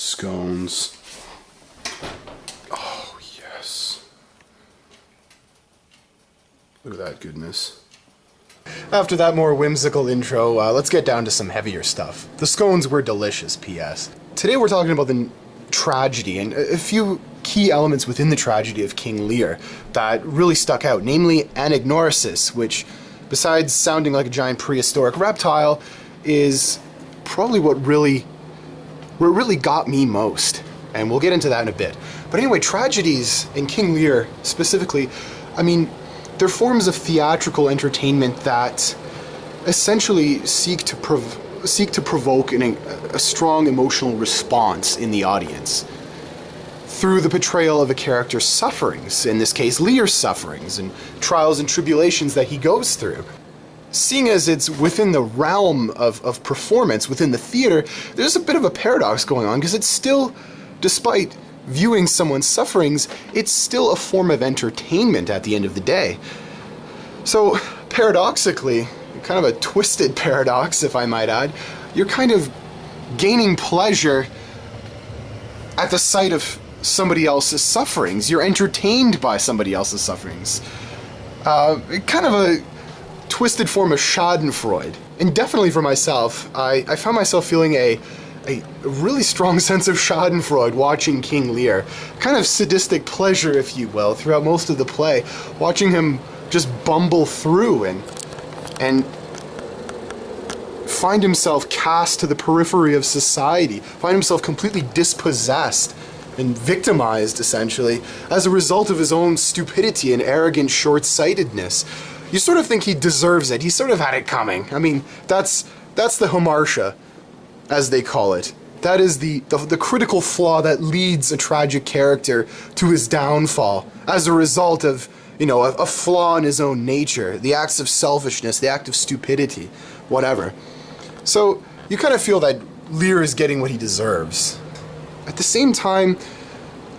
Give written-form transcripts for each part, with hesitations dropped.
Scones. Oh, yes. Look at that goodness. After that more whimsical intro, let's get down to some heavier stuff. The scones were delicious, P.S. Today we're talking about the tragedy and a few key elements within the tragedy of King Lear that really stuck out, namely Anagnorisis, which, besides sounding like a giant prehistoric reptile, is probably what really got me most. And we'll get into that in a bit. But anyway, tragedies in King Lear specifically, I mean, they're forms of theatrical entertainment that essentially seek to provoke a strong emotional response in the audience through the portrayal of a character's sufferings, in this case Lear's sufferings and trials and tribulations that he goes through. Seeing as it's within the realm of performance, within the theater, there's a bit of a paradox going on, because it's still, despite viewing someone's sufferings, it's still a form of entertainment at the end of the day. So, paradoxically, kind of a twisted paradox, if I might add, you're kind of gaining pleasure at the sight of somebody else's sufferings. You're entertained by somebody else's sufferings. Kind of a twisted form of schadenfreude. And definitely for myself, I found myself feeling a really strong sense of schadenfreude watching King Lear. Kind of sadistic pleasure, if you will, throughout most of the play, watching him just bumble through and find himself cast to the periphery of society, find himself completely dispossessed and victimized, essentially, as a result of his own stupidity and arrogant short-sightedness. You sort of think he deserves it. He sort of had it coming. I mean, that's the hamartia, as they call it. That is the critical flaw that leads a tragic character to his downfall as a result of, you know, a flaw in his own nature, the acts of selfishness, the act of stupidity, whatever. So you kind of feel that Lear is getting what he deserves. At the same time,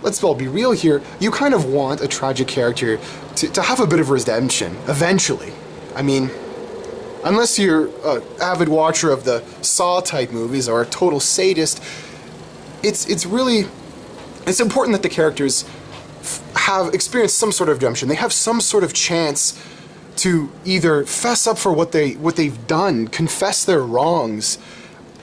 let's all be real here, you kind of want a tragic character to have a bit of redemption, eventually. I mean, unless you're an avid watcher of the Saw-type movies or a total sadist, it's important that the characters have experienced some sort of redemption. They have some sort of chance to either fess up for what they've done, confess their wrongs,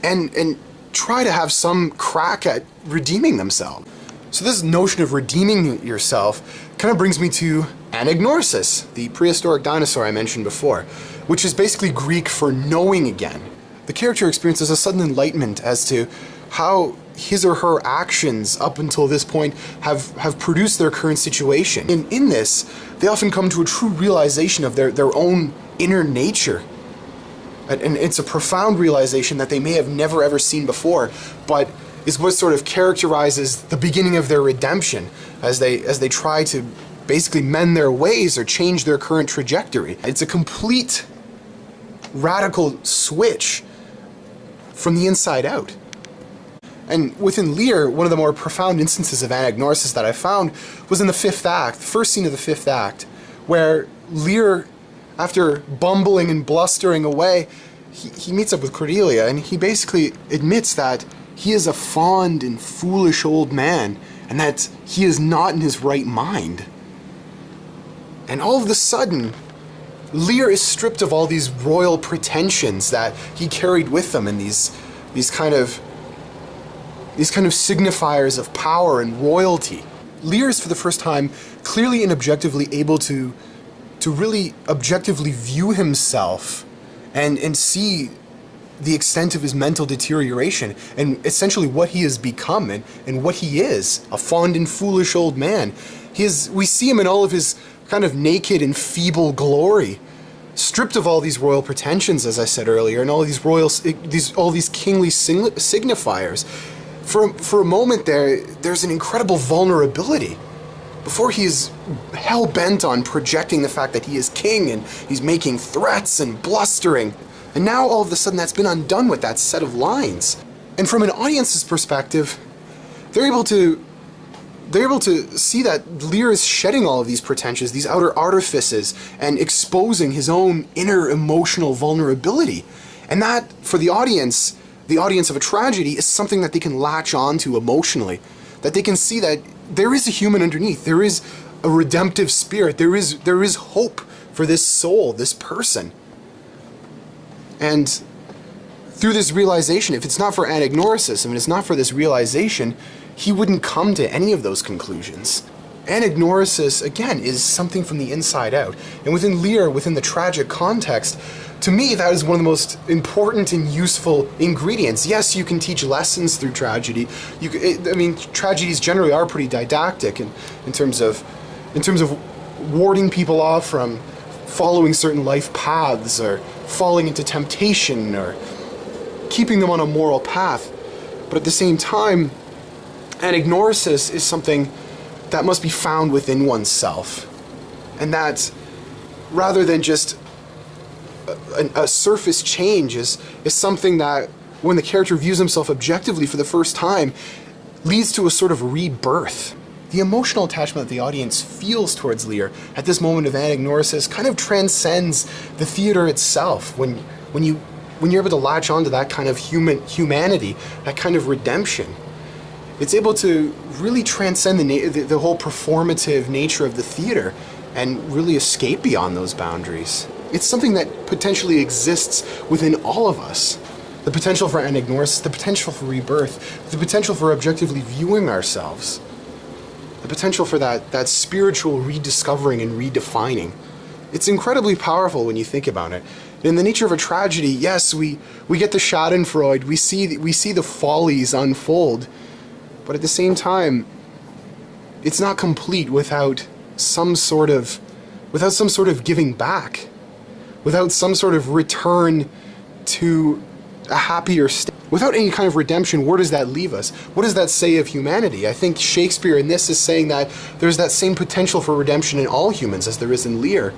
and try to have some crack at redeeming themselves. So this notion of redeeming yourself kind of brings me to Anagnorisis, the prehistoric dinosaur I mentioned before, which is basically Greek for knowing again. The character experiences a sudden enlightenment as to how his or her actions up until this point have produced their current situation. And in this, they often come to a true realization of their own inner nature. And it's a profound realization that they may have never ever seen before, but is what sort of characterizes the beginning of their redemption as they try to basically mend their ways or change their current trajectory. It's a complete radical switch from the inside out. And within Lear, one of the more profound instances of anagnorisis that I found was in the fifth act, the first scene of the fifth act, where Lear, after bumbling and blustering away, he meets up with Cordelia, and he basically admits that he is a fond and foolish old man, and that he is not in his right mind. And all of a sudden, Lear is stripped of all these royal pretensions that he carried with him, and these kind of signifiers of power and royalty. Lear is for the first time clearly and objectively able to really objectively view himself and see the extent of his mental deterioration and essentially what he has become and what he is, a fond and foolish old man. We see him in all of his kind of naked and feeble glory, stripped of all these royal pretensions, as I said earlier, and all these kingly signifiers. For a moment there's an incredible vulnerability. Before he's hell-bent on projecting the fact that he is king and he's making threats and blustering. And now all of a sudden that's been undone with that set of lines. And from an audience's perspective, they're able to see that Lear is shedding all of these pretensions, these outer artifices, and exposing his own inner emotional vulnerability. And that, for the audience the audience of a tragedy is something that they can latch onto emotionally, that they can see that there is a human underneath, there is a redemptive spirit, there is hope for this soul, this person. And through this realization, if it's not for Anagnorisis, if it's not for this realization, he wouldn't come to any of those conclusions. Anagnorisis, again, is something from the inside out. And within Lear, within the tragic context, to me, that is one of the most important and useful ingredients. Yes, you can teach lessons through tragedy. Tragedies generally are pretty didactic in terms of warding people off from following certain life paths or falling into temptation or keeping them on a moral path. But at the same time, Anagnorisis is something that must be found within oneself. And that, rather than just a surface change, is something that, when the character views himself objectively for the first time, leads to a sort of rebirth. The emotional attachment that the audience feels towards Lear at this moment of Anagnorisis kind of transcends the theater itself. When you're able to latch onto that kind of humanity, that kind of redemption, it's able to really transcend the whole performative nature of the theater and really escape beyond those boundaries. It's something that potentially exists within all of us. The potential for Anagnorisis, the potential for rebirth, the potential for objectively viewing ourselves, the potential for that spiritual rediscovering and redefining. It's incredibly powerful when you think about it. In the nature of a tragedy, yes, we get the Schadenfreude, we see the follies unfold, but at the same time, it's not complete without some sort of giving back, without some sort of return to a happier state. Without any kind of redemption, where does that leave us? What does that say of humanity? I think Shakespeare in this is saying that there's that same potential for redemption in all humans as there is in Lear.